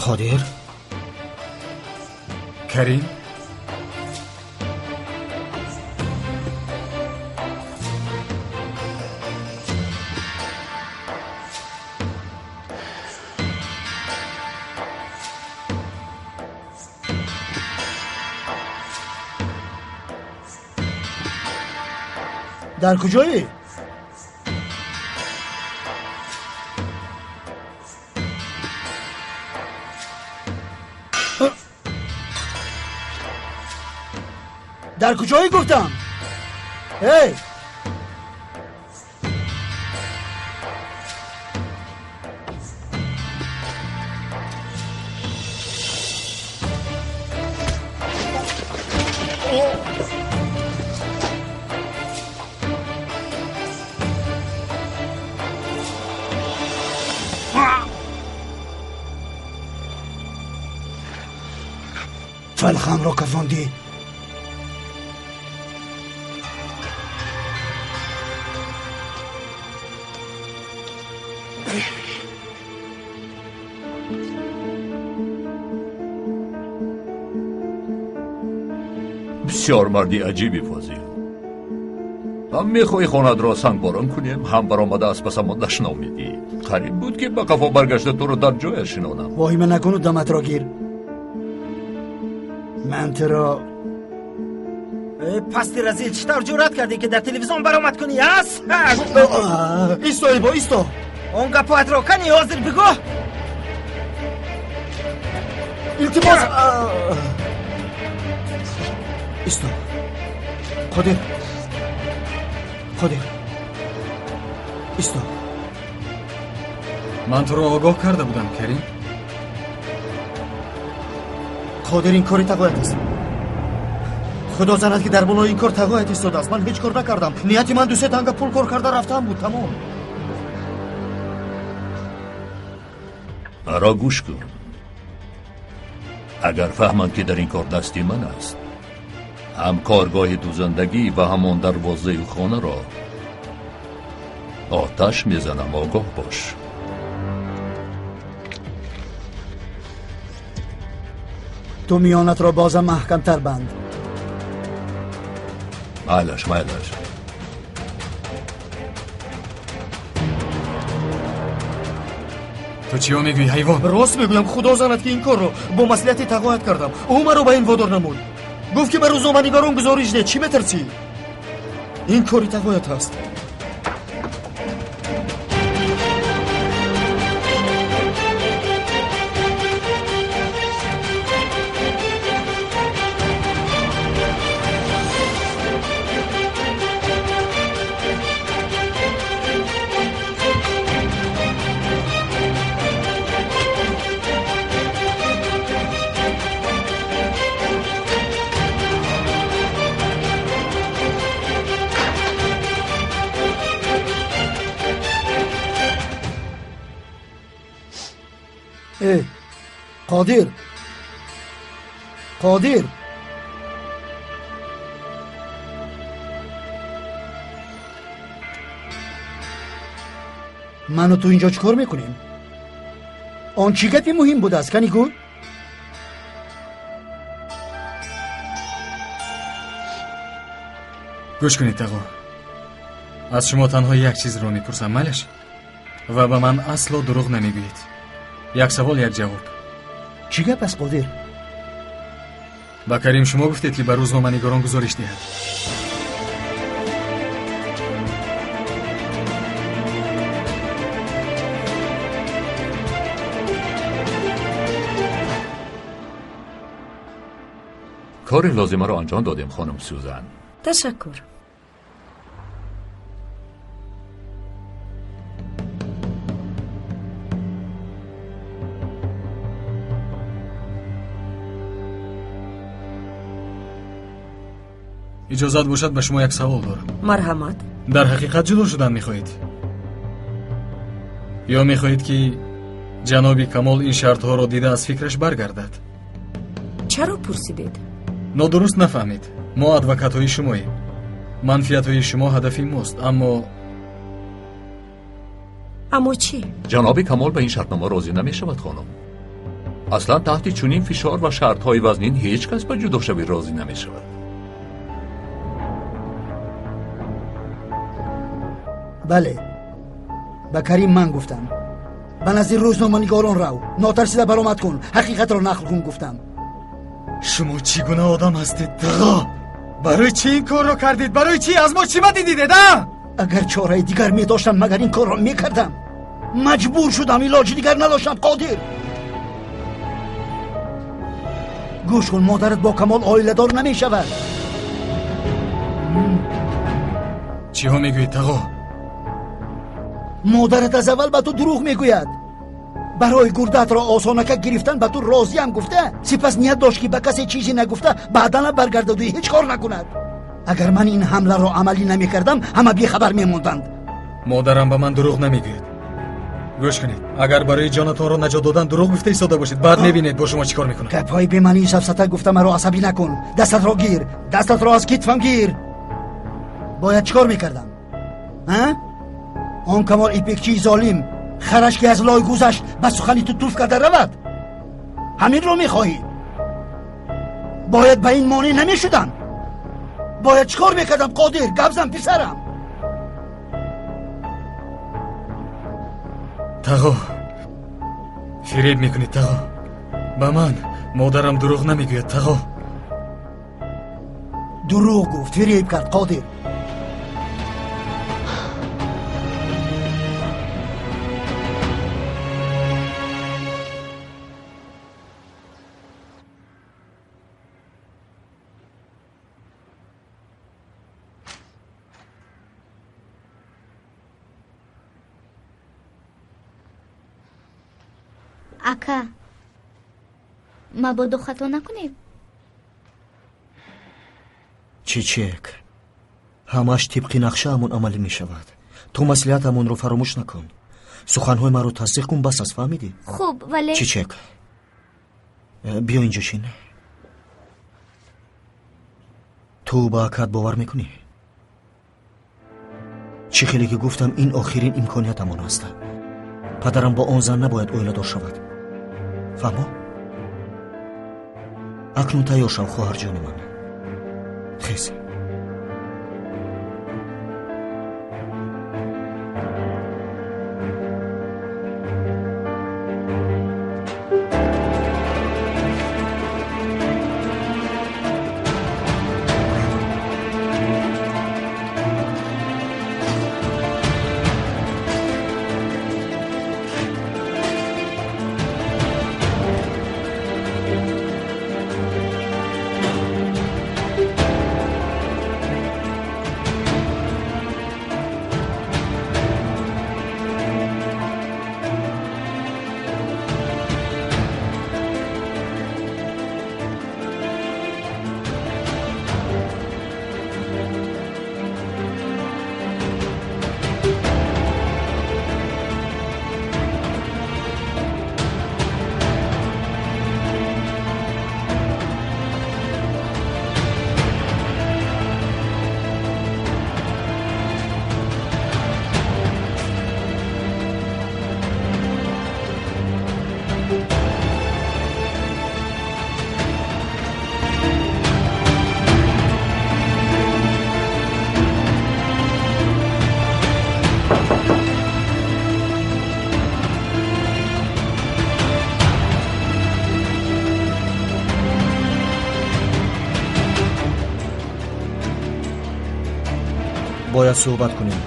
قادر کریم در کجایی؟ در کجایی گفتم؟ هی فلخان را کفاندی. بسیار مردی عجیبی فاضل. هم میخوای خانت را سنگ باران کنیم، هم برآمده از پسمان دشنام میدی. قریب بود که به قفا برگشته تو رو در جای شنونم. واهمه نکن و دمت را گیر. من ترا پستی رزیل چطور جرأت کردی که در تلویزیون برآمد کنی؟ ایستا ایبا ایستا. اون گپات را کنی حاضر بگو. التماس ایستا. قادر ایستا. من تو رو آگاه کرده بودم کریم. قادر این کاری تقاعد است. خدا زند که در بالای این کار تقاعد ایستاده است. من هیچ کار نکردم. نیتی من 2-3 تنگ پول کار کرده رفتم بود. تمام. مرا گوش کن. اگر فهمند که در این کار دستی من است، هم کارگاه دوزندگی و همان دروازه خانه را آتش میزنم. آگاه باش. تو میانت را بازم محکم تر بند. معلش تو چیو میگوی حیوان؟ راست میگویم. خدا زند که این کار رو با مصلحتی تقاعد کردم. او مرا به این وادار نمود. گفت که به روزنامه‌نگاران گزارش ده. چی میترسی؟ این کاری تقاعد هست. قادر من و تو اینجا چیکار میکنیم؟ آن چی گپی مهم بود است کنی گو؟ گوش کنید آقا. از شما تنها یک چیز رو میپرسم مالش و به من اصلا دروغ نمیگویید. یک سوال یک جواب. چی گپ است قادر؟ با کریم شما گفتید که به روزنامه‌نگاران گزارش دهد. کار لازمه رو انجام دادیم خانم سوزن. تشکر. اجازت باشد به شما یک سوال دارم. مرحمت. در حقیقت جدا شدن میخواهید یا میخواهید که جناب کمال این شرط ها را دیده از فکرش برگردد؟ چرا پرسیدید؟ نادرست نفهمید. ما ادوکات های شماییم. منفیت های شما هدفی ماست. اما چی؟ جناب کمال به این شرطنامه راضی نمی شود خانم. اصلا تحت چنین فشار و شرط‌های وزنین هیچ کس به جداشوی راضی نمی‌شود. بله، به کریم من گفتم. به نظر روزنامه‌نگاران رو ناترسیده برآمد کن، حقیقت را نقل کن گفتم. شما چگونه آدم هستید دغا؟ برای چی این کار را کردید؟ برای چی؟ از ما چی بدیدید؟ اگر چاره دیگر می داشتم مگر این کار را می کردم؟ مجبور شدم، علاج دیگر نداشتم قادر. گوش کن، مادرت با کمال آیله دار نمی شود. چی ها میگوید تقا؟ مادرت از اول به تو دروغ میگوید. برای گردت را آسانکه گرفتن به تو راضی هم گفته، سپس نیت داشت که به کسی چیزی نگفته بعدا برگردد و هیچ کار نکند. اگر من این حمله را عملی نمی کردم همه بی خبر میموندند. مادرم به من دروغ نمیگوید. گوش کنید، اگر برای جانتان را نجات دادن دروغ گفته ایستاده باشید بعد میبینید با شما چیکار میکنه. گپای به من سفسطه گفته مرا عصبی نکن. دستت را گیر، دستت را از کتفم گیر. باید چیکار میکردم؟ آن کمال ایپکچی ظالم خرش که از لای گذشت به سخنی تو توف کرده رود. همین رو میخواهی؟ باید به این مانع نمیشدم. باید چیکار میکردم قادر؟ گبزم پسرم. تقا فریب میکنید تقا. به من مادرم دروغ نمیگوید تقا. دروغ گفت، فریب کرد قادر. اکا مبادا خطا نکنیم. چیچک همش طبق نقشه همون عملی می شود. تو مسئولیت همون رو فراموش نکن. سخنهای من رو تصدیق کن، بس از فهمیدی؟ خوب ولی چیچک بیا اینجا شین. تو با اکد باور میکنی؟ چی خیلی که گفتم این آخرین امکانیت همون هسته. پدرم با آن زن نباید اویله دار شود. فهمو؟ اکنون تیار شو خواهر جان من. خیز. باید صحبت کنیم.